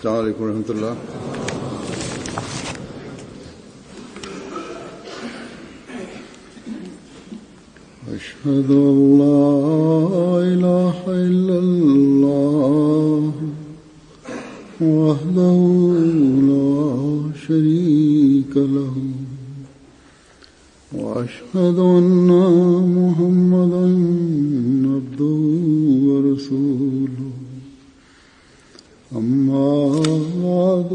السلام عليكم ورحمة الله. أشهد أن لا إله إلا الله وحده لا شريك له وأشهد أن محمدا عبده ورسوله. أما بعد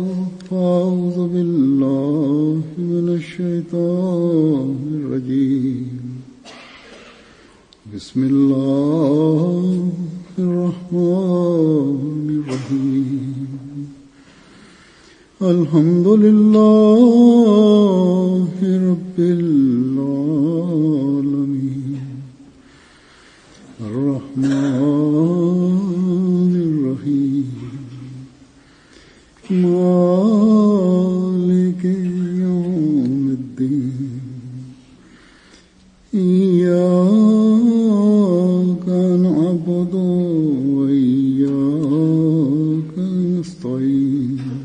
فأعوذ بالله من الشيطان الرجيم. بسم الله الرحمن الرحيم. الحمد لله رب العالمين الرحمن الرحيم مالك يوم الدين. إياك نعبد وإياك نستعين.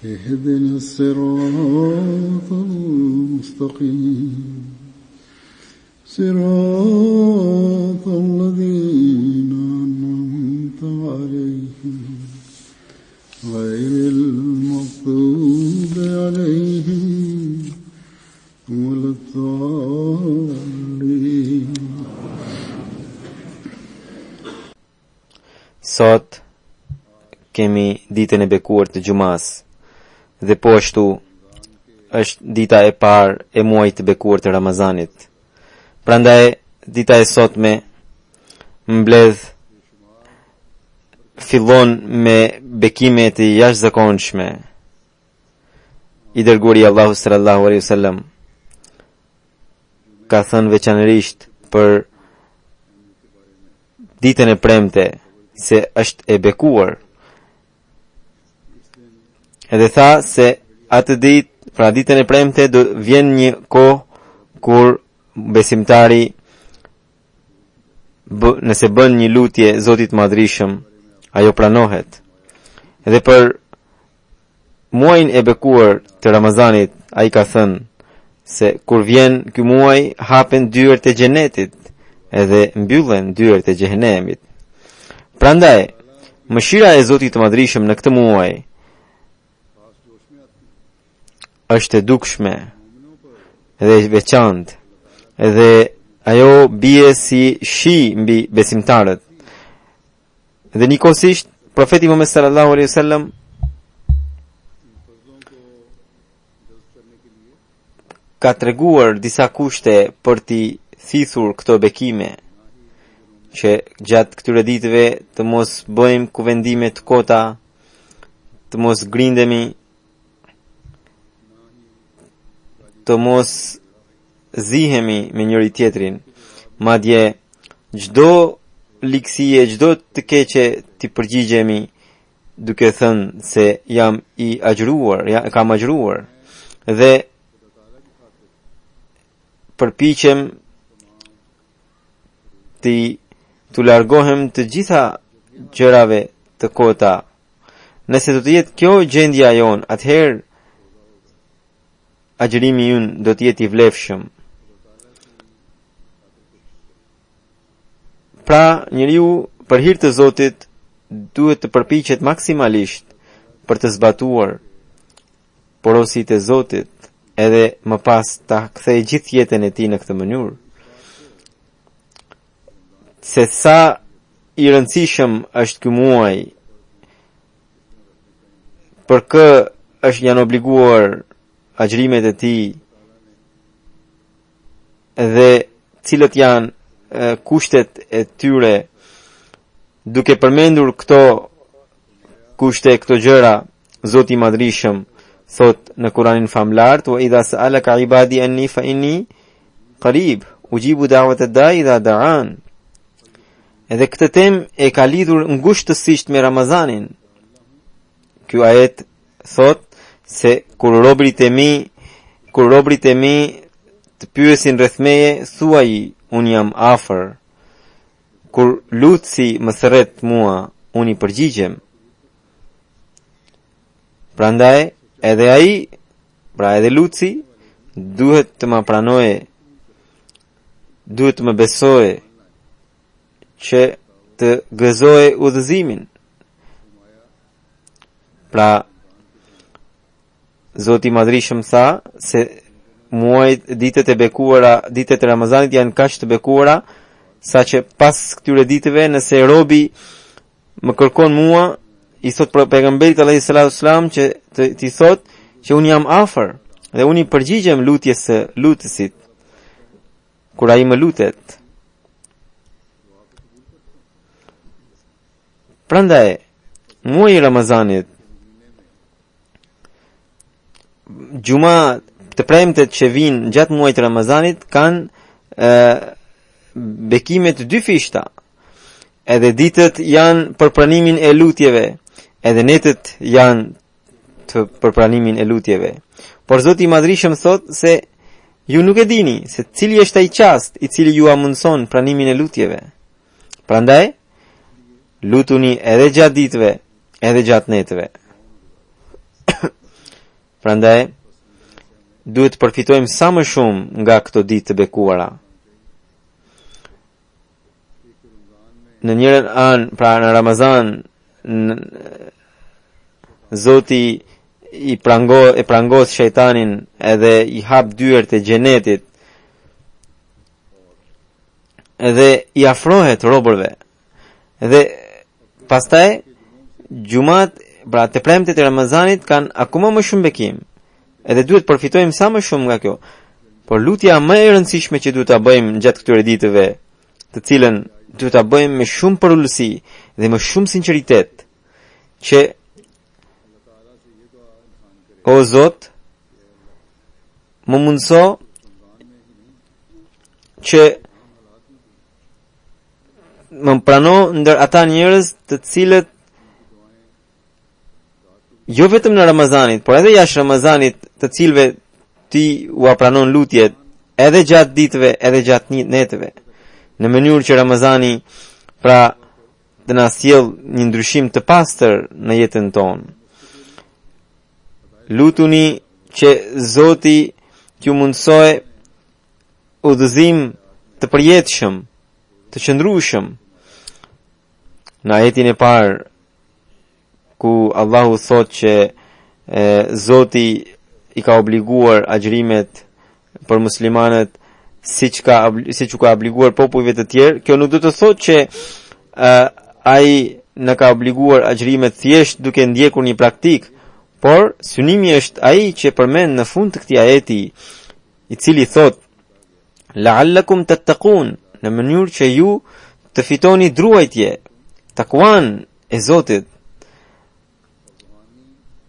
اهدنا الصراط المستقيم صراط الذين أنعمت عليهم غير المغضوب عليهم ولا الضالين. Sot kemi ditën e bekuar të gjumas dhe po ashtu është dita e parë e muajit të bekuar të Ramazanit. Prandaj dita e sotme mbledh fillon me bekime të jashtëzakonshme. I dërguari Allahu sallallahu alaihi wasallam ka thënë veçanërisht për ditën e premte se është e bekuar. Edhe tha se atë ditë, pra ditën e premte, do vjen një kohë kur besimtari nëse bën një lutje Zotit Madhrishëm, ajo pranohet. Edhe për muajin e bekuar të Ramazanit, ai ka thënë se kur vjen ky muaj hapen dyert e xhenetit edhe mbyllen dyert e xhehenemit. Prandaj, mëshira e Zotit të Madhrishëm në këtë muaj është e dukshme edhe e veçantë, edhe ajo bie si shi mbi besimtarët. Dhe njëkohësisht profeti Muhammed sallallahu alaihi wasallam ka treguar disa kushte për t'i thithur këto bekime, që gjatë këtyre ditëve të mos bëjmë kuvendime të kota, të mos grindemi, të mos zihemi me njëri tjetrin, madje çdo likësie, çdo të keqe t'i përgjigjemi duke thënë se jam i agjëruar, kam agjëruar, dhe përpiqem të largohem të gjitha gjërave të kota. Nëse do të jetë kjo gjendja jon, atëherë agjërimi ynë do të jetë i vlefshëm. Pra, njeriu për hir të Zotit duhet të përpiqet maksimalisht për të zbatuar porositë e Zotit, edhe më pas ta kthej gjithë jetën e tij në këtë mënyrë. Se sa i rëndësishëm është ky muaj, për kë janë obliguar agjërimet e tij, dhe cilët janë kushtet e tyre, duke përmendur këto kushte, këto gjëra, Zoti i Madhrishëm thot në Kur'anin famlar: "Wa idha sa'alaka 'ibadi anni fa inni qarib, ujibu da'wat ad-da'i idha da'an." Edhe këtë temë e ka lidhur ngushtësisht me Ramazanin. Ky ajet thot se kur robrit e mi të pyesin rreth meje, thuaj unë jam afër. Kur lutësi më thret mua, unë i përgjigjem. Prandaj edhe ai, pra edhe lutësi, duhet të më pranoje, duhet të më besoje që të gëzoje udhëzimin. Pra Zoti i Madhrishëm tha se muajt, ditët e bekuara, ditët e Ramazanit janë kaq të bekuara saqë pas këtyre ditëve nëse robi më kërkon mua, i thot pejgamberit alayhi salatu wasalam që ti thot që unë jam afër dhe unë i përgjigjem lutjes së lutësit kur ai më lutet. Prandaj muaji i Ramazanit, gjuma të premtet që vinë gjatë muajit të Ramazanit kanë bekime të dy fishta. Edhe ditët janë për pranimin e lutjeve, edhe netët janë për pranimin e lutjeve. Por Zoti i Madhrishëm thot se ju nuk e dini se cili është ai çast i cili ju amundson pranimin e lutjeve. Prandaj lutuni edhe gjatë ditëve, edhe gjatë netëve. Prandaj duhet të përfitojmë sa më shumë nga këto ditë të bekuara. Në njërën anë, pra në Ramazan, Zoti i prangos shejtanin edhe i hap dyert e xhenetit, edhe i afrohet robërve. Edhe pastaj gjumat, pra të premtet e Ramazanit kanë akoma më shumë bekim. Edhe duhet përfitojmë sa më shumë nga kjo. Por lutja më e rëndësishme që duhet ta bëjmë gjatë këtyre ditëve, të cilën duhet ta bëjmë me shumë përullësi dhe me shumë sinqeritet, që o Zot, më mundso që më prano ndër ata njerëz të cilët jo vetëm në Ramazanit, por edhe jashtë Ramazanit, të cilëve ti u pranon lutjet edhe gjatë ditëve, edhe gjatë netëve, në mënyrë që Ramazani pra të na sjell një ndryshim të pastër në jetën tonë. Lutuni që Zoti t'ju mundsoj udhëzim të përjetshëm, të qëndrueshëm. Në ajetin e parë ku Allahu thot që Zoti i ka obliguar agjërimet për muslimanët siç u ka obliguar popujve të tjerë, kjo nuk do të thotë që ai në ka obliguar agjërimet thjesht duke ndjekur një praktik, por synimi është ai që përmend në fund të këtij ajeti, i cili thot la'allakum tattaqun, në mënyrë që ju të fitoni druajtje, takuan e Zotit,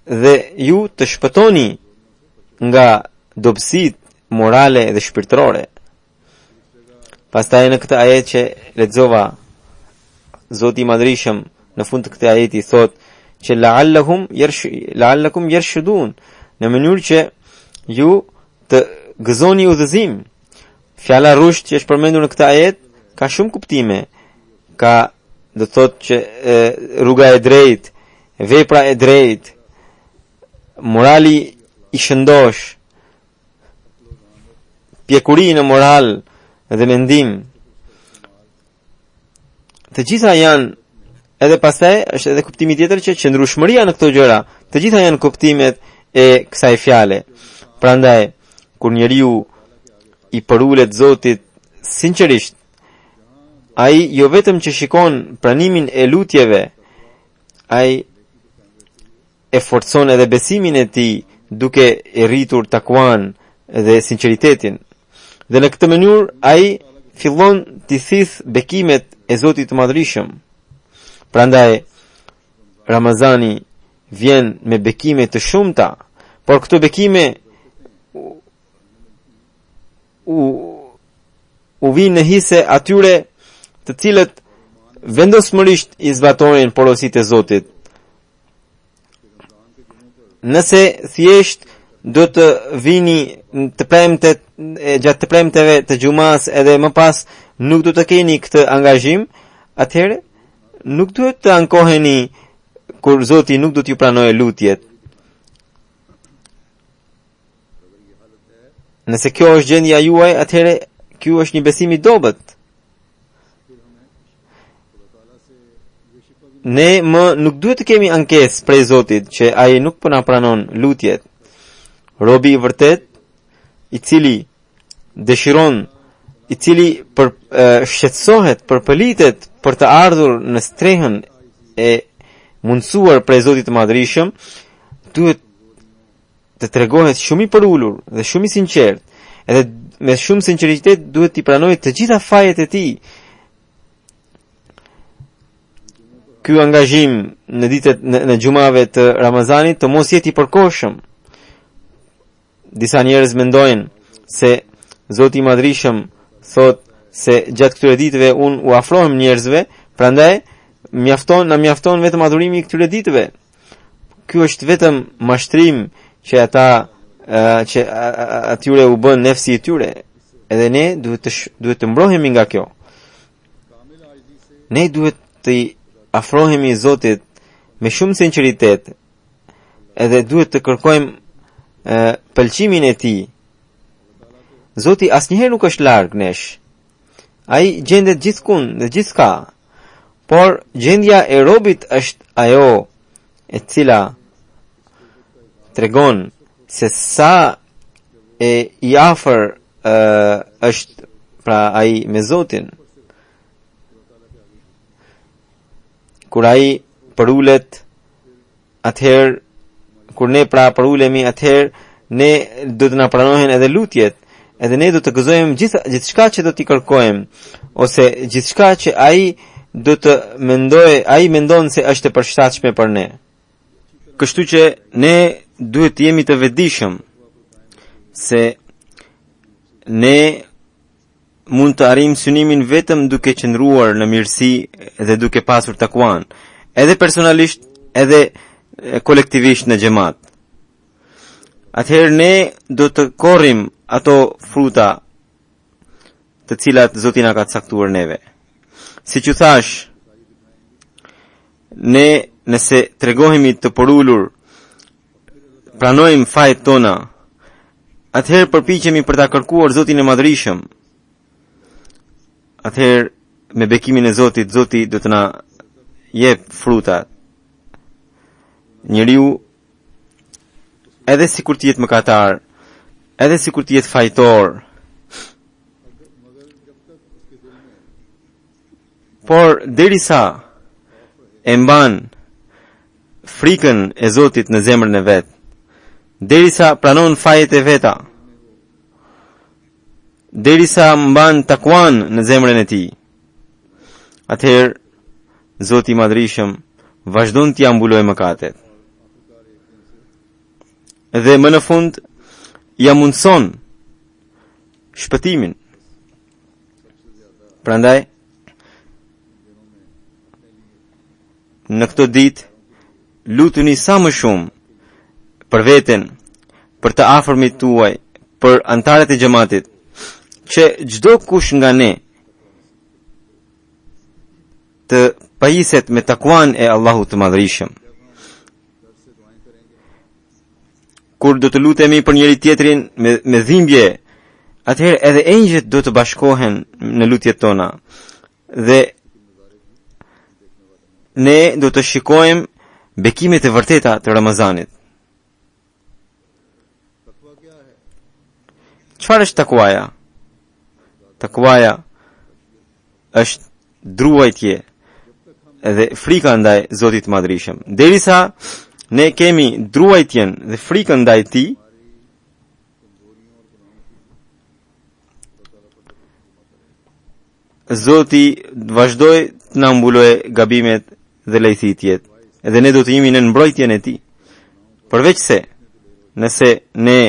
dhe ju të shpëtoni nga dobësitë morale dhe shpirtërore. Pastaj në këtë ajet që lexova, Zoti i Madhrishëm në fund të këtij ajeti thot që la'allakum yarshudun, në mënyrë që ju të gëzoni udhëzim. Fjala rushd që është përmendur në këtë ajet ka shumë kuptime. Ka do të thotë që rruga e drejtë, vepra e drejtë, morali i shëndosh, pjekuri në moral dhe mendim. Të gjitha janë, edhe pastaj është edhe kuptimi tjetër që qëndrueshmëria në këto gjëra, të gjitha janë kuptimet e kësaj fjale. Prandaj kur njeriu i përulet Zotit sinqerisht, ai jo vetëm që shikon pranimin e lutjeve, ai e forcon edhe besimin e tij duke e rritur takuan dhe sinqeritetin. Dhe në këtë mënyrë ai fillon të thith bekimet e Zotit të Madhrishëm. Prandaj Ramazani vjen me bekime të shumta, por këto bekime u vinë në hise atyre të cilët vendosmërisht i zbatojnë porositë e Zotit. Nëse thjesht do të vini të premtet, gjatë të premteve të gjumas edhe më pas nuk do të keni këtë angazhim, atëherë nuk duhet të ankoheni kur Zoti nuk do t'ju pranojë lutjet. Nëse kjo është gjendja juaj, atëherë ky është një besim I dobët. Ne nuk duhet të kemi ankesë prej Zotit që ai nuk po na pranon lutjet. Robi I vërtet, I cili dëshiron, I cili shqetësohet, përpëlitet për të ardhur në strehën e mundsuar prej Zotit të Madhërisëm, duhet të tregohet shumë I përulur dhe shumë I sinqert, edhe me shumë sinqeritet duhet t'i pranojë të gjitha fajet e tij. Ky angazhim në ditët në xhumave të Ramazanit të mos jetë I përkohshëm. Disa njerëz mendojnë se Zoti I Madhërisëm thot se gjatë këtyre ditëve unë u afrohem njerëzve, prandaj na mjafton vetëm adhurimi I këtyre ditëve. Ky është vetëm mashtrim që atyre u bën nefsi I tyre. Edhe ne duhet të mbrohemi nga kjo. Ne duhet të afrohemi Zotit me shumë sinqeritet, edhe duhet të kërkojmë pëlqimin e Tij. Zoti asnjëherë nuk është larg nesh. Ai gjendet gjithkund dhe gjithka. Por gjendja e robit është ajo e cila tregon se sa I afër është pra ai me Zotin. Kur ai përulet, atëherë kur ne pra përulemi, atëherë ne do të na pranohen edhe lutjet, edhe ne do të gëzojmë gjithçka që do t'i kërkojmë, ose gjithçka që ai do të ai mendon se është e përshtatshme për ne. Kështu që ne duhet të jemi të vetëdijshëm se ne mund të arrijmë synimin vetëm duke qëndruar në mirësi dhe duke pasur takuan, edhe personalisht, edhe kolektivisht në xhamat. Atëherë ne do të korrim ato fruta të cilat Zoti na ka caktuar neve. Siç u thash, ne nëse tregohemi të porulur, pranojmë fajet tona, atëherë përpiqemi për ta kërkuar Zotin e Madhërisëm. Atëherë me bekimin e Zotit, Zoti do të na jep frutat. Njeriu edhe sikur të jetë mëkatar, edhe sikur të jetë fajtor, por derisa e mban frikën e Zotit në zemrën e vet, derisa pranon fajet e veta, derisa mban takuan në zemrën e tij, atëherë Zoti I Madhërisëm vazhdon t'i mbulojë mëkatet. Dhe më në fund ja mundson shpëtimin. Prandaj në këtë ditë lutuni sa më shumë për veten, për të afërmit tuaj, për antarët e xhamatit, që çdo kush nga ne të pajiset me takuan e Allahut të Madhërisëm. Kur do të lutemi për njëri tjetrin me dhimbje, atëherë edhe engjëjt do të bashkohen në lutjet tona. Dhe ne do të shikojmë bekimet e vërteta të Ramazanit. Çfarë është takuaja? Takuaja është druajtje dhe frika ndaj Zotit të Madhërisëm. Derisa ne kemi druajtjen dhe frikën ndaj Tij, Zoti vazhdoi të na mbulojë gabimet dhe lejthitjet, edhe ne do të jemi në mbrojtjen e Tij. Përveç se nëse ne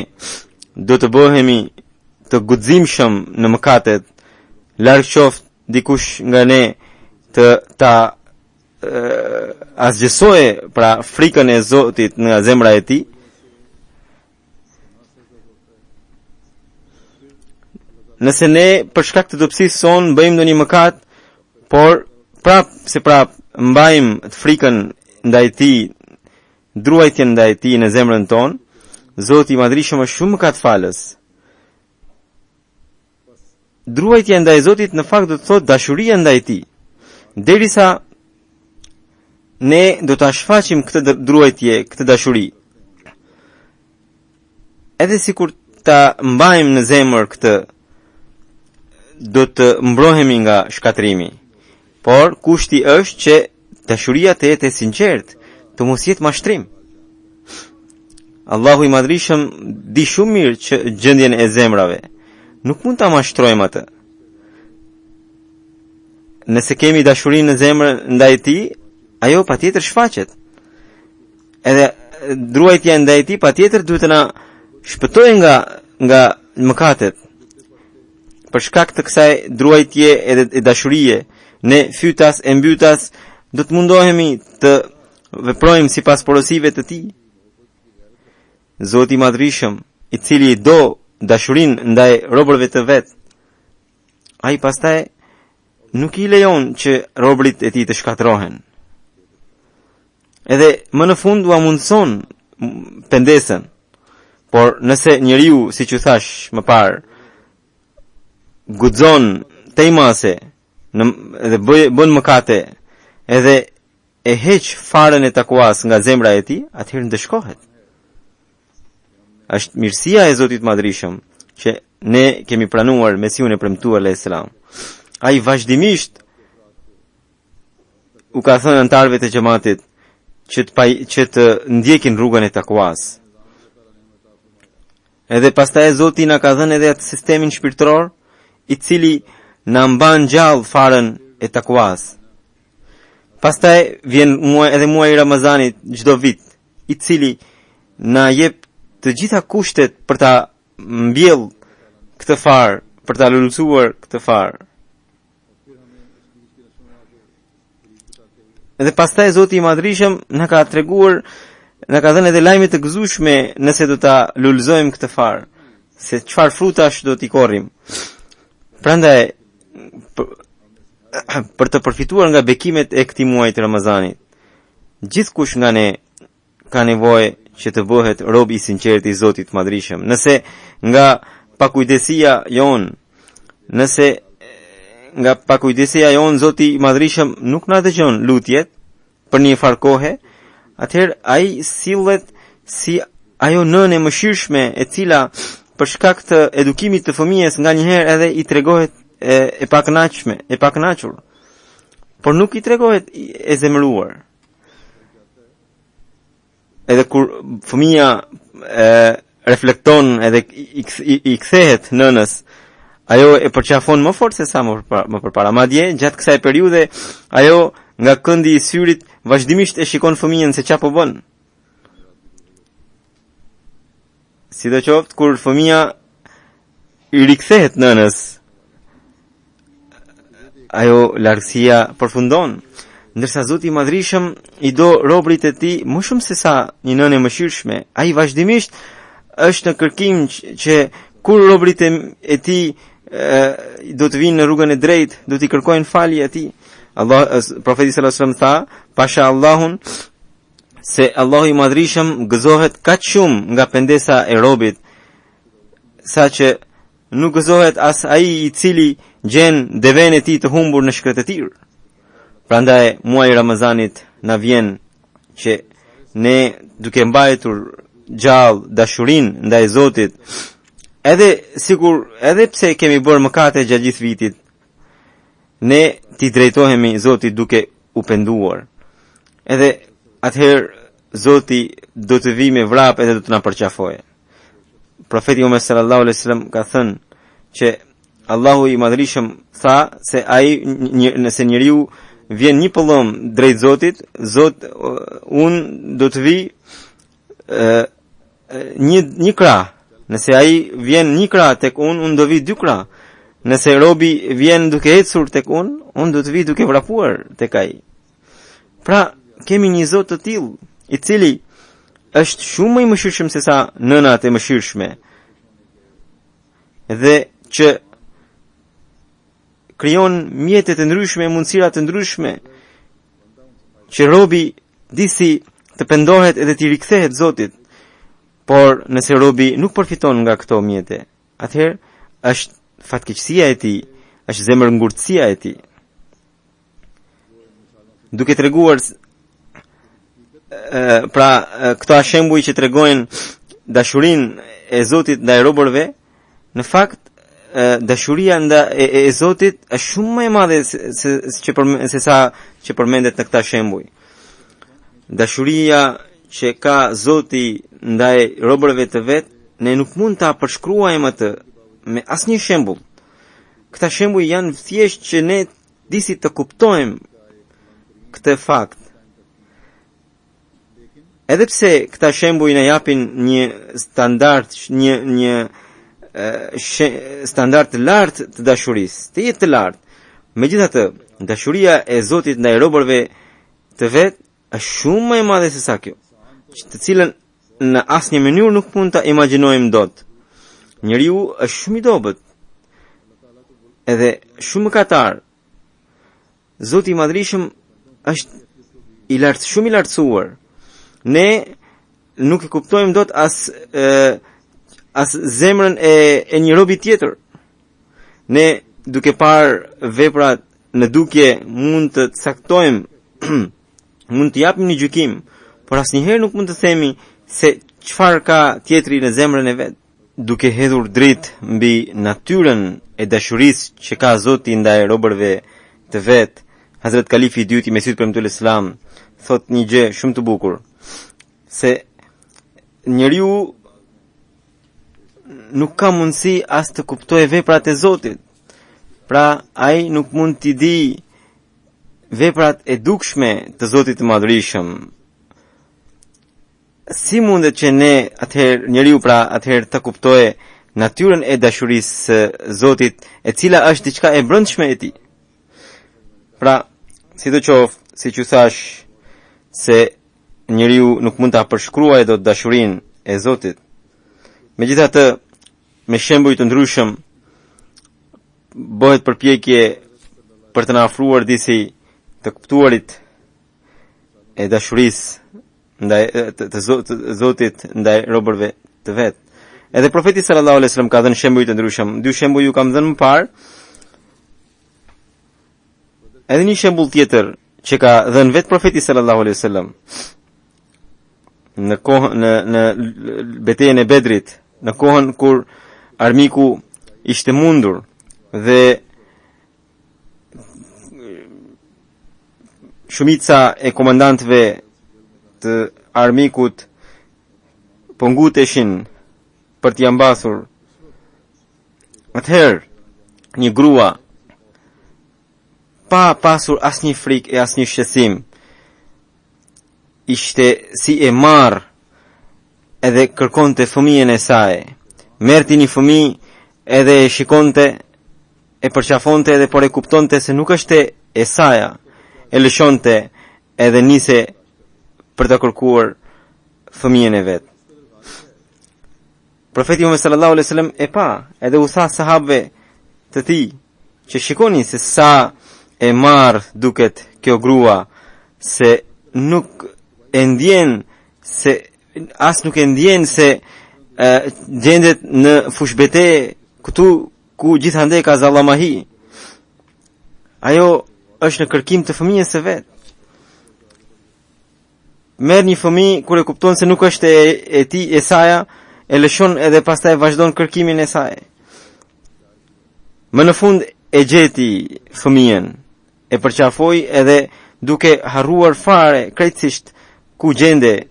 do të bëhemi të guximshëm në mëkatet, larg qoftë dikush nga ne të ta asgjësoje pra frikën e Zotit nga zemra e Tij, nëse ne për shkak të dobësisë son bëjmë ndonjë mëkat, por prap mbajmë të frikën ndaj Tij, druajtjen ndaj Tij në zemrën tonë, Zoti I Madhërisëm është shumë mëkatfalës. druajtja ndaj Zotit në fakt do të thotë dashuria ndaj Tij. Derisa ne do ta shfaqim këtë druajtje, këtë dashuri. Edhe sikur ta mbajmë në zemër këtë, do të mbrohemi nga shkatrimi. Por kushti është që dashuria të jetë e sinqertë, të mos jetë mashtrim. Allahu i Madhrishëm di shumë mirë që gjendjen e zemrave. Nuk mund ta mashtrojmë atë. Nëse kemi dashuri në zemër ndaj Tij, ajo patjetër shfaqet. Edhe druajtja ndaj Tij patjetër duhet të na shpëtojë nga mëkatet. Për shkak të kësaj druajtje e dashurie, ne fytas e mbytas do të mundohemi të veprojmë sipas porosive të Tij. Zoti i Madhrishëm, i cili do dashurinë ndaj robërve të vet, ai pastaj nuk i lejon që robërit e Tij të shkatrohen. Edhe më në fund u mundson pendesën. Por nëse njeriu, siç u thash më parë, guxon tejmase dhe bën mëkate, edhe e heq farën e takuas nga zemra e Tij, atëherë ndeshkohet. Është mirësia e Zotit Madhrishëm që ne kemi pranuar Mesiun e premtuar alayhis salam. Ai vazhdimisht u ka thënë antarëve të xhamatit që të ndjekin rrugën e takuas. Edhe pastaj Zoti na ka dhënë edhe atë sistemin shpirtëror i cili na mban gjallë farën e takuas. Pastaj vjen muaji i Ramazanit çdo vit, i cili na jep të gjitha kushtet për ta mbjell këtë farë, për ta lulësuar këtë farë. Edhe pastaj Zoti i Madhrishëm na ka treguar, na ka dhënë edhe lajme të gëzueshme nëse do ta lulëzojmë këtë farë, se çfarë frutash do t'i korrim. Prandaj për të përfituar nga bekimet e këtij muaji të Ramazanit, gjithkush nga ne ka nevojë që të bëhet rob i sinqert i Zotit Madhrishëm. Nëse nga pakujdesia jon, Zoti i Madhrishëm nuk na dëgjon lutjet për një farë kohe, atëherë ai sillet si ajo nënë e mëshirshme e cila për shkak të edukimit të fëmijës nganjëherë edhe i tregohet e pakënaqur, por nuk i tregohet e zemëruar. Edhe kur fëmia reflekton edhe i kthehet nënës, ajo e përqafon më fort se sa më përpara. Madje gjatë kësaj periudhe ajo nga këndi i syrit vazhdimisht e shikon fëmijën se çfarë po bën. Sidoqoftë kur fëmia i rikthehet nënës, ajo largësia përfundon. Ndërsa Zoti i Madhrishëm i do robërit e Tij më shumë se sa një nënë e mëshirshme. Ai vazhdimisht është në kërkim që kur robërit e Tij do të vinë në rrugën e drejtë, do t'i kërkojnë falje atij. Profeti sallallahu alajhi wasallam tha, pasha Allahun, se Allahu i Madhrishëm gëzohet kaq shumë nga pendesa e robit, saqë nuk gëzohet as ai i cili gjen deven e Tij të humbur në shkretëtir. Prandaj muaji i Ramazanit na vjen që ne duke mbajtur gjallë dashurinë ndaj Zotit, edhe pse kemi bërë mëkate gjatë gjithë vitit, ne t'i drejtohemi Zotit duke u penduar. Edhe atëherë Zoti do të vi me vrap edhe do të na përqafojë. Profeti Muhammed sallallahu alaihi wasallam ka thënë që Allahu i Madhrishëm tha se ai nëse njeriu vjen një pëllëm drejt Zotit, unë do të vi një krah. Nëse ai vjen një krah tek unë do vi 2 krah. Nëse robi vjen duke ecur tek unë do të vi duke vrapuar tek ai. Pra, kemi një Zot të tillë, i cili është shumë më i mëshirshëm se sa nënat e mëshirshme. Dhe që krijon mjete të ndryshme, mundësira të ndryshme, që robi disi të pendohet edhe t'i rikthehet Zotit. Por nëse robi nuk përfiton nga këto mjete, atëherë është fatkeqësia e tij, është zemër ngurtësia e tij. Duke treguar pra këto shembuj që tregojnë dashurinë e Zotit ndaj robërve, në fakt dashuria e Zotit është shumë më e madhe se sa që përmendet në këta shembuj. Dashuria që ka Zoti ndaj robërve të vet, ne nuk mund ta përshkruajmë atë me asnjë shembull. Këta shembuj janë thjesht që ne disi të kuptojmë këtë fakt. Edhe pse këta shembuj na japin një standard, një standard të lartë të dashurisë, të jetë të lartë. Megjithatë, dashuria e Zotit ndaj robërve të vet është shumë më e madhe se sa kjo, të cilën në asnjë mënyrë nuk mund ta imagjinojmë dot. Njeriu është shumë i dobët, edhe shumë mëkatar. Zoti i Madhërisëm është shumë i lartësuar. Ne nuk e kuptojmë dot as zemrën e një robi tjetër. Ne duke parë veprat në dukje mund të caktojmë, mund të japim një gjykim, por asnjëherë nuk mund të themi se çfarë ka tjetri në zemrën e vet. Duke hedhur dritë mbi natyrën e dashurisë që ka Zoti ndaj robërve të vet, Hazrat Kalifi i dytë i Mesihut Premtuar Islam thot një gjë shumë të bukur, se njeriu nuk ka mundësi as të kuptojë veprat e Zotit. Pra, ai nuk mund t'i di veprat e dukshme të Zotit të Madhërisëm. Si mundet që njeriu atëherë të kuptojë natyrën e dashurisë së Zotit, e cila është diçka e brendshme e tij. Pra, sidoqoftë, siç u thash, se njeriu nuk mund ta përshkruajë dot dashurinë e Zotit. Megjithatë, me shembuj të ndryshëm bëhet përpjekje për të na ofruar disi të kuptuarit e dashurisë ndaj të Zotit ndaj robërve të vet. Edhe profeti sallallahu alaihi wasallam ka dhënë shembuj të ndryshëm. Dy shembuj ju kam dhënë më parë. Edhe një shembull tjetër që ka dhënë vetë profeti sallallahu alaihi wasallam në betejën e Bedrit, në kohën kur armiku ishte mundur dhe shumica e komandantëve të armikut po nguteshin për t'i ambasur. Atëherë një grua, pa pasur asnjë frikë e asnjë shqetësim, ishte si e marr edhe kërkonte fëmijën e saj. Merrti një fëmijë edhe e shikonte, e përqafonte edhe por e kuptonte se nuk është e saja. E lëshonte edhe nise për të kërkuar fëmijën e vet. Profeti Muhammed sallallahu alaihi wasallam e pa, edhe u tha sahabëve të tij që shikoni se sa e marr duket kjo grua, se nuk e ndjen se gjendet në fushbete këtu ku gjithandej ka zallamahi. Ajo është në kërkim të fëmijës së vet. Merr një fëmijë kur e kupton se nuk është e tij e saja, e lëshon edhe pastaj vazhdon kërkimin e saj. Më në fund e gjeti fëmijën, e përqafoi edhe duke harruar fare krejtësisht ku gjende.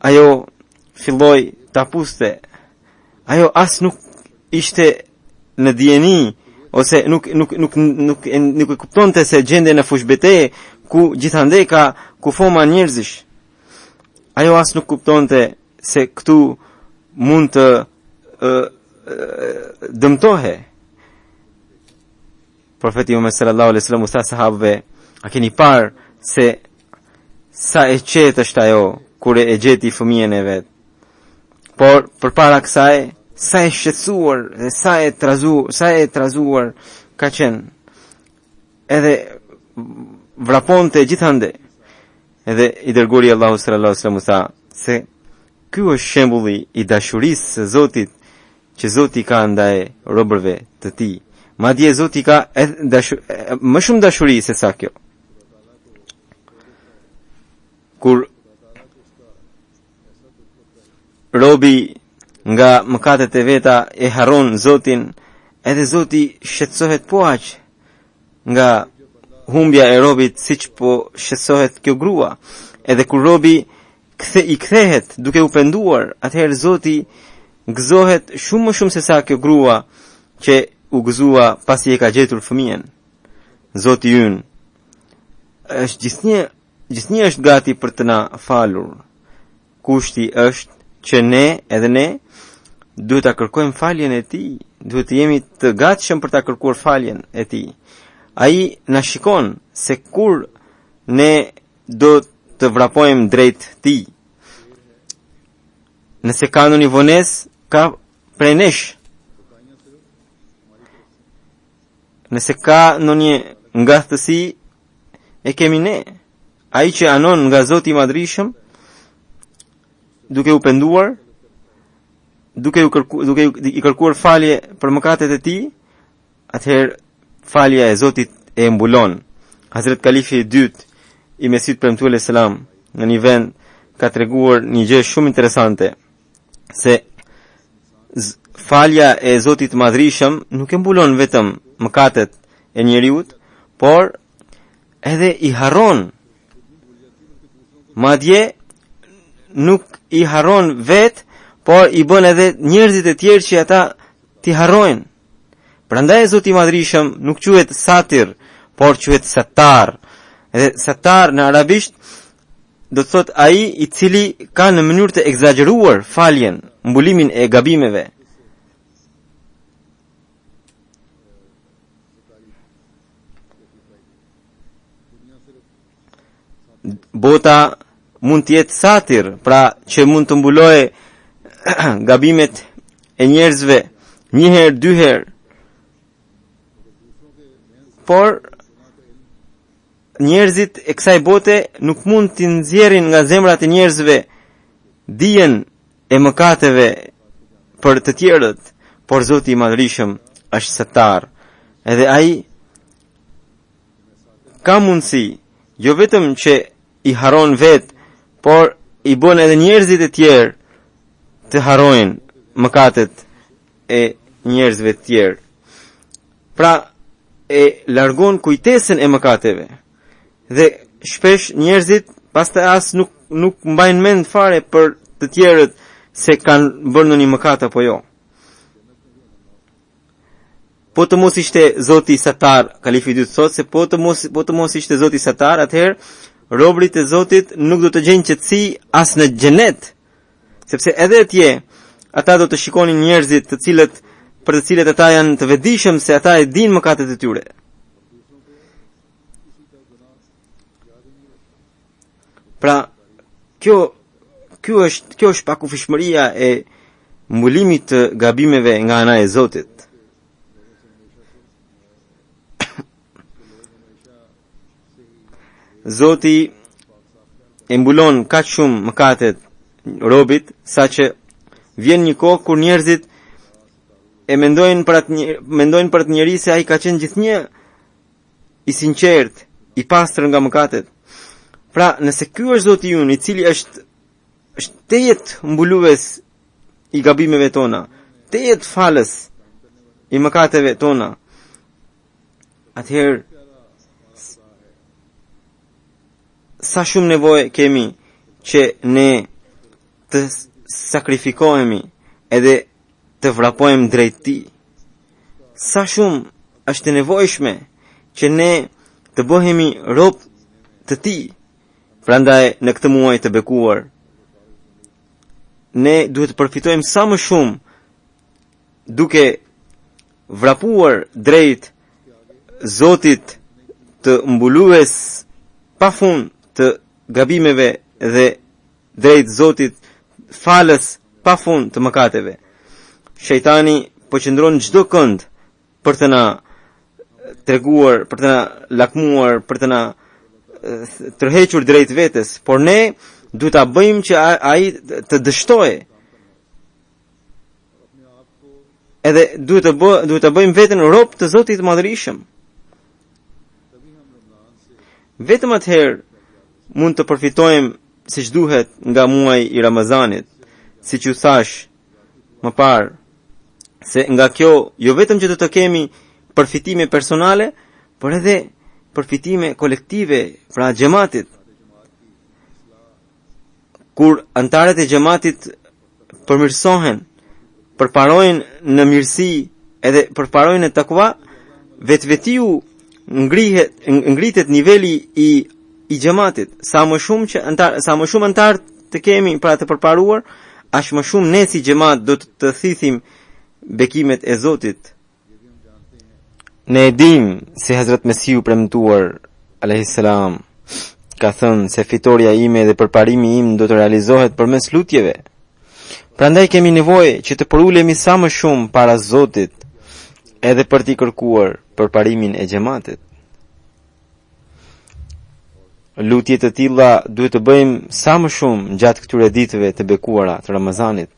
Ajo filloi ta puste. Ajo as nuk ishte në dijeni ose nuk e kuptonte se gjende në fushbete ku gjithandej ka kufoma njerëzish. Ajo as nuk kuptonte se këtu mund të dëmtohe. Profeti Muhammed sallallahu alaihi wasallam u tha sahabëve, a keni parë se sa e qetë është ajo kur e gjeti fëmijën e vet? Por përpara kësaj, sa e shqetësuar dhe sa e trazuar ka qenë. Edhe vraponte gjithande. Edhe i dërguari Allahu sallallahu alaihi wasallam u tha se ky është shembulli i dashurisë së Zotit që Zoti ka ndaj robërve të tij. Madje Zoti ka më shumë dashuri se sa kjo. Kur robi nga mëkatet e veta e harron Zotin, edhe Zoti shqetësohet po aq nga humbja e robit, siç po shqetësohet kjo grua. Edhe kur robi i kthehet duke u penduar, atëherë Zoti gëzohet shumë më shumë se sa kjo grua që u gëzua pasi e ka gjetur fëmijën. Zoti ynë është gjithnjë është gati për të na falur. Kushti është që edhe ne duhet ta kërkojmë faljen e tij, duhet të jemi të gatshëm për ta kërkuar faljen e tij. Ai na shikon se kur ne do të vrapojmë drejt tij. Nëse ka ndonjë vonesë, ka prej nesh. Nëse ka ndonjë ngathtësi, e kemi ne. Ai që anon nga Zoti i Madhrishëm, duke u penduar, duke i kërkuar falje për mëkatet e tij, atëherë falja e Zotit e mbulon. Hazrat Kalifi i dytë i Mesit premtuar alayhis salam në një vend ka treguar një gjë shumë interesante, se falja e Zotit të Madhrishëm nuk e mbulon vetëm mëkatet e njeriut, por edhe i harron. Madje nuk i harron vet, por i bën edhe njerëzit e tjerë që ata t'i harrojnë. Prandaj Zoti i Madhrishëm nuk quhet satir, por quhet sattar. Edhe sattar në arabisht do të thot ai i cili ka në mënyrë të egzageruar faljen, mbulimin e gabimeve. Bota mund të jetë satir, pra që mund të mbulojë gabimet e njerëzve një herë, dy herë. Por njerëzit e kësaj bote nuk mund të nxjerrin nga zemrat e njerëzve dijen e mëkateve për të tjerët, por Zoti i Madhrishëm është sattar. Edhe ai ka mundësi jo vetëm që i harron vet, por i bën edhe njerëzit e tjerë të harrojnë mëkatet e njerëzve të tjerë. Pra e largon kujtesën e mëkateve. Dhe shpesh njerëzit pastaj as nuk mbajnë mend fare për të tjerët se kanë bërë ndonjë mëkat apo jo. Po të mos ishte Zoti sattar, Kalifi i dytë thotë se po të mos ishte Zoti sattar, atëherë robërit e Zotit nuk do të gjejnë qetësi as në xhenet, sepse edhe atje ata do të shikonin njerëzit për të cilët ata janë të vetëdijshëm se ata e dinë mëkatet e tyre. Pra, kjo është pakufishmëria e mbulimit të gabimeve nga ana e Zotit. Zoti e mbulon kaq shumë mëkatet robit, saqë vjen një kohë kur njerëzit e mendojnë për atë njeri se ai ka qenë gjithnjë i sinqert, i pastër nga mëkatet. Pra, nëse ky është Zoti ynë, i cili është tejet mbulues i gabimeve tona, tejet falës i mëkateve tona, atëherë sa shumë nevojë kemi që ne të sakrifikohemi edhe të vrapojmë drejt tij. Sa shumë është e nevojshme që ne të bëhemi rob të tij. Prandaj në këtë muaj të bekuar ne duhet të përfitojmë sa më shumë duke vrapuar drejt Zotit të mbulues pafund të gabimeve dhe drejt Zotit falës pafund të mëkateve. Shejtani po qëndron çdo kënd për të na treguar, për të na lakmuar, për të na tërhequr drejt vetes, por ne duhet ta bëjmë që ai të dështojë. edhe duhet të bëjmë veten rob të Zotit të Madhërisëm. Vetëm atëherë mund të përfitojmë siç duhet nga muaji i Ramazanit, siç ju thash më parë, se nga kjo jo vetëm që do të kemi përfitime personale, por edhe përfitime kolektive, pra xhamatit. Kur antarët e xhamatit përmirësohen, përparojnë në mirësi edhe përparojnë në takva, vetvetiu ngritet niveli i xhamatit. Sa më shumë antar të kemi pra të përparuar, aq më shumë ne si xhamat do të thithim bekimet e Zotit. Ne e dim se Hazrat Mesiu premtuar alayhis salam ka thënë se fitoria ime dhe përparimi im do të realizohet përmes lutjeve. Prandaj kemi nevojë që të përulemi sa më shumë para Zotit, edhe për t'i kërkuar përparimin e xhamatit. Lutje të tilla duhet të bëjmë sa më shumë gjatë këtyre ditëve të bekuara të Ramazanit.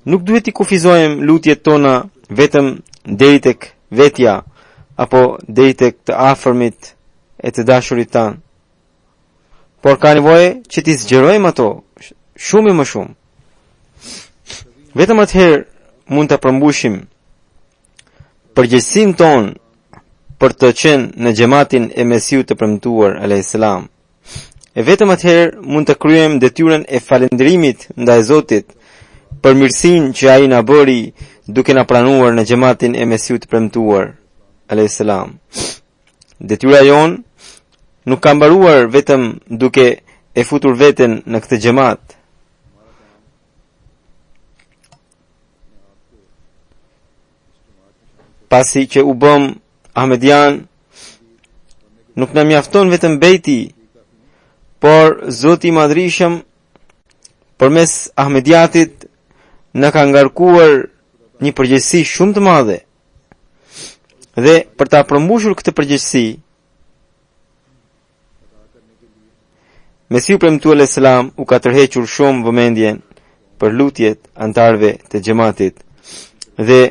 Nuk duhet t'i kufizojmë lutjet tona vetëm deri tek vetja apo deri tek të afërmit e të dashurit tan, por ka nevojë që t'i zgjerojmë ato shumë më shumë. Vetëm atëherë mund të përmbushim përgjegjësinë tonë për të qenë në xhamatin e Mesiut të premtuar alayhis salam. E vetëm atëherë mund të kryejmë detyrën e falënderimit ndaj Zotit për mirësinë që ai na bëri duke na pranuar në xhamatin e Mesiut të premtuar alayhis salam. Detyra jon nuk ka mbaruar vetëm duke e futur veten në këtë xhamat. Pasi që u bëm Ahmedian, nuk na mjafton vetëm bejti, por Zoti i Madhërisëm përmes Ahmediatit na ka ngarkuar një përgjegjësi shumë të madhe. Dhe për ta përmbushur këtë përgjegjësi, Mesiu premtuar alayhis salam u ka tërhequr shumë vëmendjen për lutjet antarëve të xhamatit dhe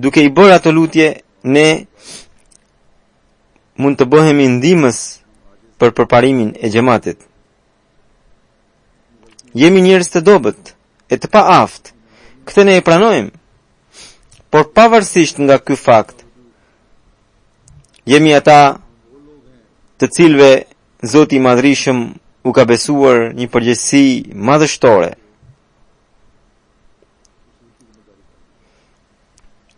duke i bërë ato lutje, ne mund të bëhemi ndihmës për përparimin e xhamatit. Jemi njerëz të dobët e të paaft, këtë ne e pranojmë, por pavarësisht nga ky fakt, jemi ata të cilëve Zoti i Madhërisëm u ka besuar një përgjegjësi madhështore.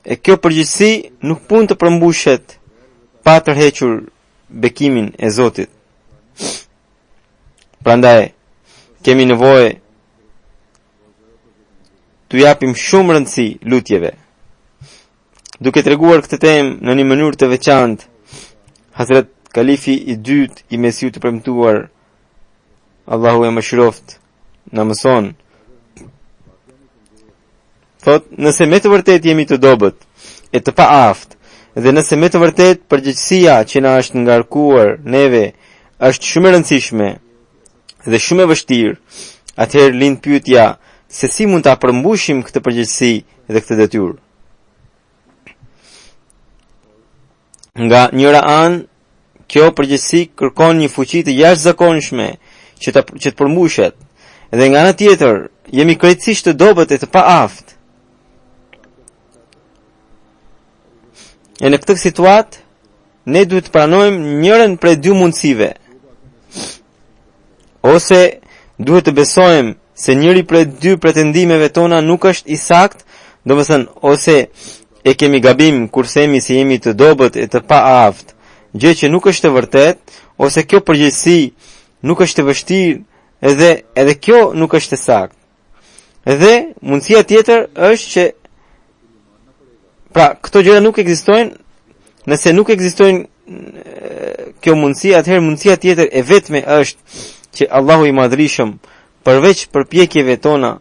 E kjo përgjegjësi nuk mund të përmbushet pa tërhequr bekimin e Zotit. Prandaj kemi nevojë t'u japim shumë rëndësi lutjeve. Duke treguar këtë temë në një mënyrë të veçantë, Hazrat Kalifi i dytë i Mesiut të premtuar, Allahu e mëshiroft, na mëson. Thot, nëse me të vërtet jemi të dobët e të paaft, dhe nëse me të vërtet përgjegjësia që na është ngarkuar neve është shumë e rëndësishme dhe shumë e vështirë, atëherë lind pyetja se si mund ta përmbushim këtë përgjegjësi dhe këtë detyrë. Nga njëra anë, kjo përgjegjësi kërkon një fuqi të jashtëzakonshme që të përmbushet, dhe nga ana tjetër, jemi krejtësisht të dobët e të paaft. E në këtë situatë, ne duhet të pranojmë njërin prej dy mundësive. Ose duhet të besojmë se njëri prej dy pretendimeve tona nuk është i saktë, domethënë ose e kemi gabim kur themi se jemi të dobët e të paaft, gjë që nuk është e vërtetë, ose kjo përgjegjësi nuk është e vështirë edhe kjo nuk është e saktë. Edhe mundësia tjetër është që pra këto gjëra nuk ekzistojnë. Nëse nuk ekzistojnë kjo mundësi, atëherë mundësia tjetër e vetme është që Allahu i Madhërisëm përveç përpjekjeve tona,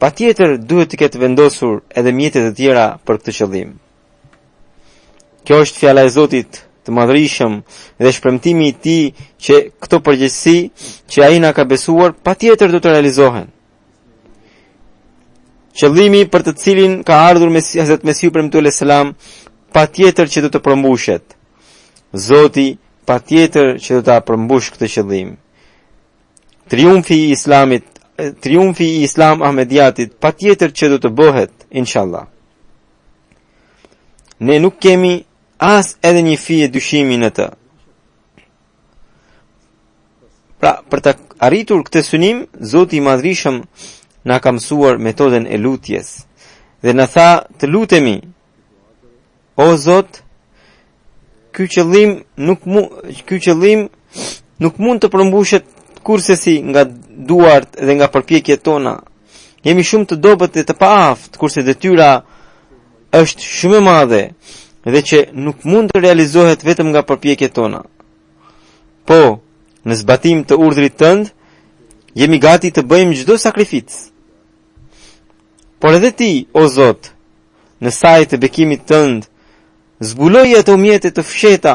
patjetër duhet të ketë vendosur edhe mjete të tjera për këtë qëllim. Kjo është fjala e Zotit të Madhërisëm dhe shpremtimi i Tij që këto përgjegjësi që ai na ka besuar patjetër do të realizohen. qëllimi për të cilin ka ardhur Hazrat Mesihu premtuar selam, patjetër që do të përmbushet. Zoti patjetër që do ta përmbush këtë qëllim. Triumfi i Islamit, triumfi i Islam Ahmediatit patjetër që do të bëhet, inshallah. Ne nuk kemi as edhe një fije dyshimi në të. Pra, për të arritur këtë synim, Zoti i Madhrishëm na ka mësuar metodën e lutjes dhe na tha të lutemi: O Zot, ky qëllim nuk mund të përmbushet kursesi nga duart dhe nga përpjekjet tona. Jemi shumë të dobët dhe të paaft, kurse detyra është shumë e madhe dhe që nuk mund të realizohet vetëm nga përpjekjet tona. Po, në zbatim të urdhrit tënd, jemi gati të bëjmë çdo sakrificë. Por edhe ti, o Zot, në sajt të bekimit tënd, zbuloj ato mjete të fsheta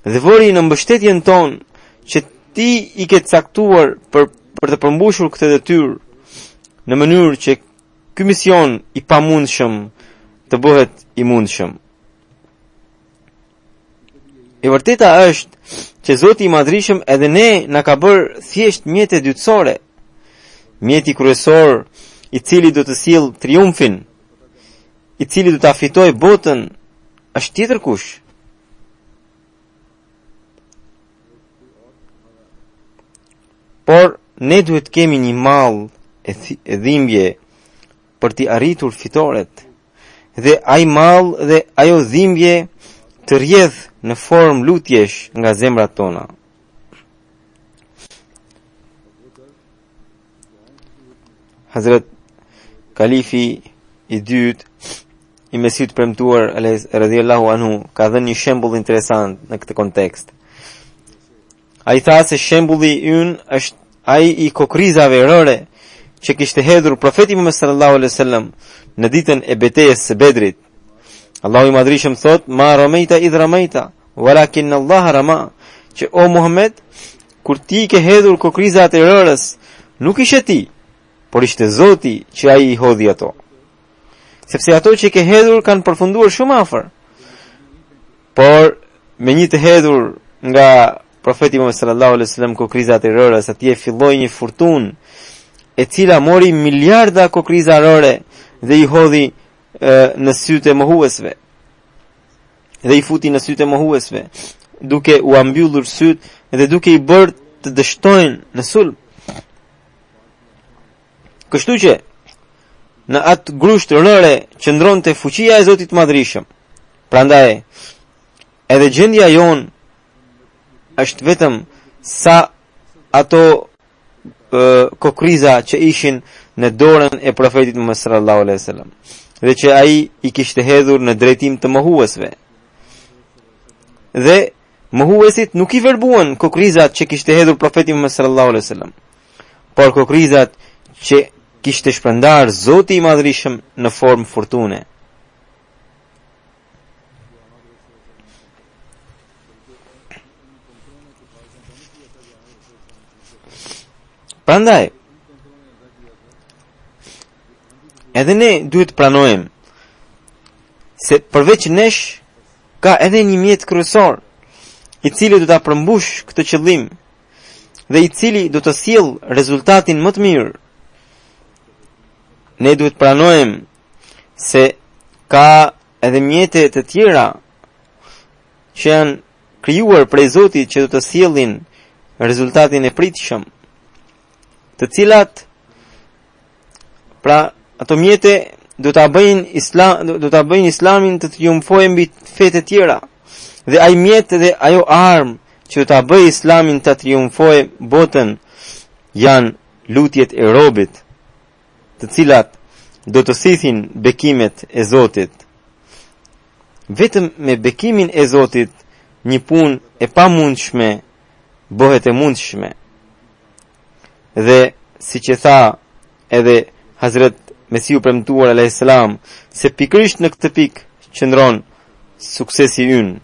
dhe vori në mbështetjen tonë që ti i ke caktuar për të përmbushur këtë detyrë në mënyrë që ky mision i pamundshëm të bëhet i mundshëm. E vërteta është që Zoti i Madhrishëm edhe ne na ka bërë thjesht mjete dytësore. Mjeti kryesor i cili do të sjell triumfin, i cili do ta fitojë botën, është tjetër kush. Por ne duhet kemi një mall e dhimbje për t'i arritur fitoret, dhe ai mall dhe ajo dhimbje të rrjedh në formë lutjesh nga zemrat tona. Hazrat Kalifi i dytë i Mesihut premtuar radhiyallahu anhu ka dhënë një shembull interesant në këtë kontekst. Ai tha se shembulli ynë është ai i kokrizave rëre që kishte hedhur profeti Muhammed sallallahu alaihi wasallam në ditën e betejës së Bedrit. Allahu i Madhrishëm thot: "Ma ramaita idh ramaita, walakin Allah rama." Që o Muhammed, kur ti ke hedhur kokrizat e rërës, nuk ishe ti, por ishte Zoti që ai i hodhi ato. Sepse ato që ke hedhur kanë përfunduar shumë afër. Por me një të hedhur nga profeti Muhammed sallallahu alaihi wasallam kokrizat e rërës, atje filloi një furtunë e cila mori miliarda kokriza rëre dhe i hodhi në sytë e mohuesve. Dhe i futi në sytë e mohuesve, duke u ambyllur sytë dhe duke i bërë të dështojnë në sulm. Kështu që në atë grusht rëre qëndronte fuqia e Zotit Madhrishëm. Prandaj, edhe gjendja jon është vetëm sa ato kokriza që ishin në dorën e profetit Muhammed sallallahu alaihi wasallam, dhe që ai i kishte hedhur në drejtim të mohuesve. Dhe mohuesit nuk i verbuan kokrizat që kishte hedhur profeti Muhammed sallallahu alaihi wasallam, por kokrizat që kishte shpërndar Zoti i Madhrishëm në formë fortune. Prandaj, edhe ne duhet pranojmë se përveç nesh ka edhe një mjet kryesor i cili do ta përmbush këtë qëllim dhe i cili do të sjell rezultatin më të mirë. Ne duhet pranojmë se ka edhe mjete të tjera që janë krijuar prej Zotit që do të sjellin rezultatin e pritshëm, të cilat pra ato mjete do ta bëjnë Islamin të triumfojë mbi fetë të tjera. Dhe ai mjet dhe ajo armë që do ta bëjë Islamin të triumfojë botën janë lutjet e robit, të cilat do të sithin bekimet e Zotit. Vetëm me bekimin e Zotit një punë e pamundshme bëhet e mundshme. Dhe si që tha edhe Hazrat Mesihu premtuar alayhis salam, se pikërisht në këtë pikë qëndron suksesi ynë.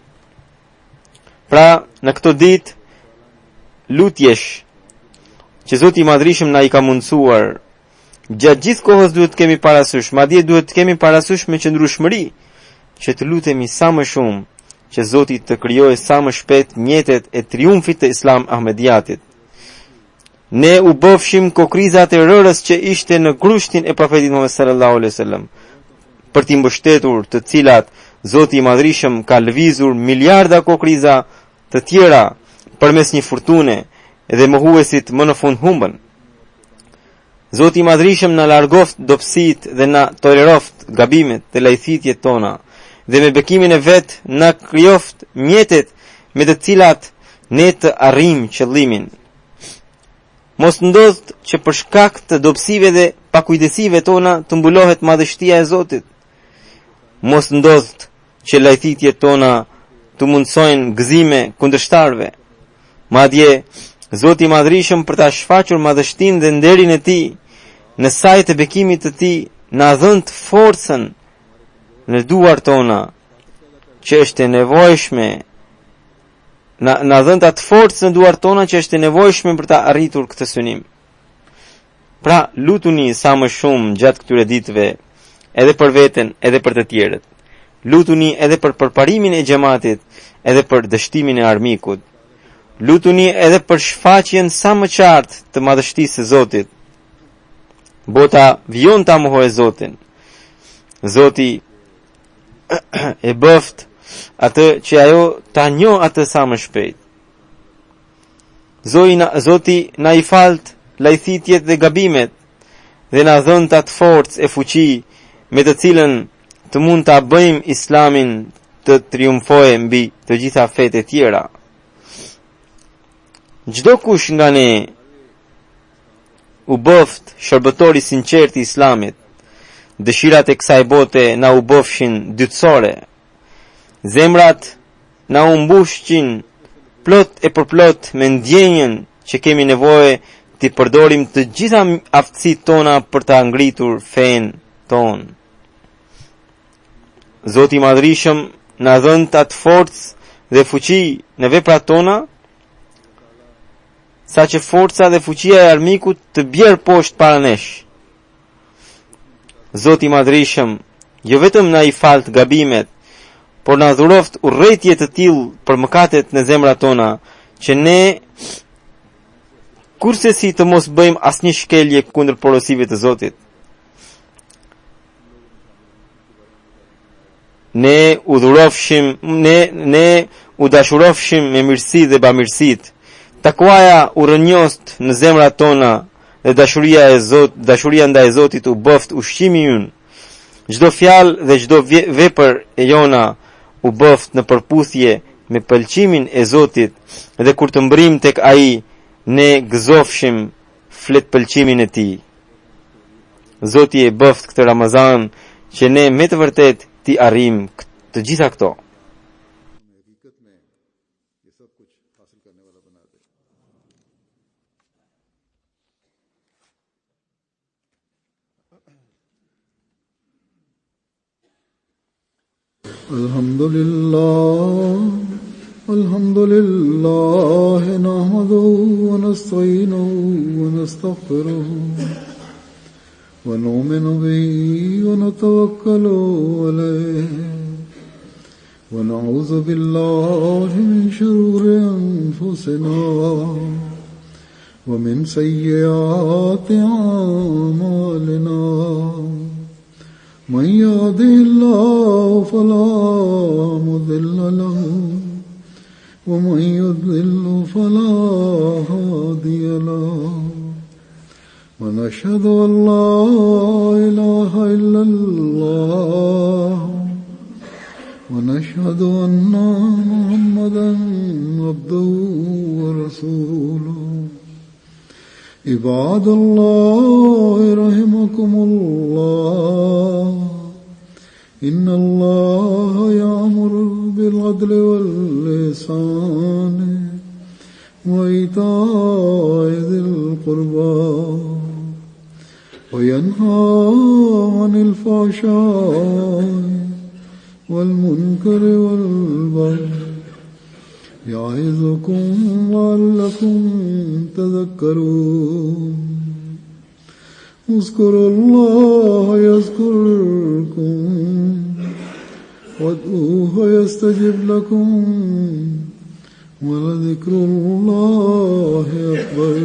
Pra, në këtë ditë lutjesh që Zoti i Madhrishëm na i ka mundsuar Gjatë gjithë kohës duhet të kemi parasysh, madje duhet të kemi parasysh me qëndrueshmëri që të lutemi sa më shumë që Zoti të krijojë sa më shpejt mjetet e triumfit të Islam Ahmediatit. Ne u bëfshim kokrizat e rërës që ishte në grushtin e profetit Muhammed sallallahu alaihi wasallam, për t'i mbështetur të cilat Zoti i Madhrishëm ka lëvizur miliarda kokriza të tjera përmes një furtune dhe mohuesit më në fund humbën. Zoti i Madhrishëm na largoft dobësitë dhe na toleroft gabimet dhe lajthitjet tona, dhe me bekimin e vet na krijoft mjetet me të cilat ne të arrijmë qëllimin. Mos ndodh që për shkak të dobësive dhe pakujdesive tona të mbulohet madhështia e Zotit. Mos ndodh që lajthitjet tona të mundsojnë gëzime kundërshtarëve. Madje Zoti i Madhrishëm për ta shfaqur madhështinë dhe nderin e Tij në sajt e bekimit të Tij na dhënë forcën në duar tona që është e nevojshme, na dhënë atë forcë në duar tona që është e nevojshme për ta arritur këtë synim. Pra, lutuni sa më shumë gjatë këtyre ditëve, edhe për veten, edhe për të tjerët. Lutuni edhe për përparimin e xhamatit, edhe për dështimin e armikut. Lutuni edhe për shfaqjen sa më qartë të madhështisë së Zotit. Bota vijon ta mohojë Zotin. Zoti e bëft atë që ajo ta njoh atë sa më shpejt. Zoti na i falt lajthitjet dhe gabimet dhe na dhënë atë forcë e fuqi me të cilën të mund ta bëjmë Islamin të triumfojë mbi të gjitha fetë e tjera. Çdo kush nga ne u bëft shërbëtor i sinqert i Islamit, dëshirat e kësaj bote na u bëfshin dytësore. Zemrat na u mbushqin plot e përplot me ndjenjen që kemi nevojë të përdorim të gjitha aftësitë tona për ta ngritur fen ton. Zoti i Madhrishëm na dhënë atë forcë dhe fuqi në veprat tona, sa që forca dhe fuqia e armikut të bjerë poshtë para nesh. Zoti i Madhrishëm jo vetëm na i falt gabimet, por na dhuroft urrëtie të tillë për mëkatet në zemrat tona, që ne kurse si të mos bëjmë asnjë shkelje kundër porosive të Zotit. Ne u dashurofshim me mirësi dhe bamirësitë. Takuaja u rënjost në zemrat tona dhe dashuria ndaj Zotit u bëft ushqimi ynë. Çdo fjalë dhe çdo vepër e jona u bëft në përputhje me pëlqimin e Zotit, dhe kur të mbrim tek ai, ne gëzofshim flet pëlqimin e Tij. Zoti e bëft këtë Ramazan që ne me të vërtet ti arrim të gjitha këto. Alhamdulillah nahmaduhu wa nasta'inuhu wa nastaghfiruhu wa nu'minu bihi wa natawakkalu alayhi wa na'udhu billahi min shururi anfusina wa min sayyiati a'malina. من يهده الله فلا مضل له ومن يضلل فلا هادي له ونشهد أن لا إله إلا الله ونشهد أن محمدا عبده ورسوله. عباد الله رحمكم الله إن الله يأمر بالعدل والإحسان وإيتاء ذي القربى وينهى عن الفحشاء والمنكر والبغي يعظكم لعلكم تذكرون. اذكروا الله يذكركم وادعوه يستجب لكم ولذكر الله أكبر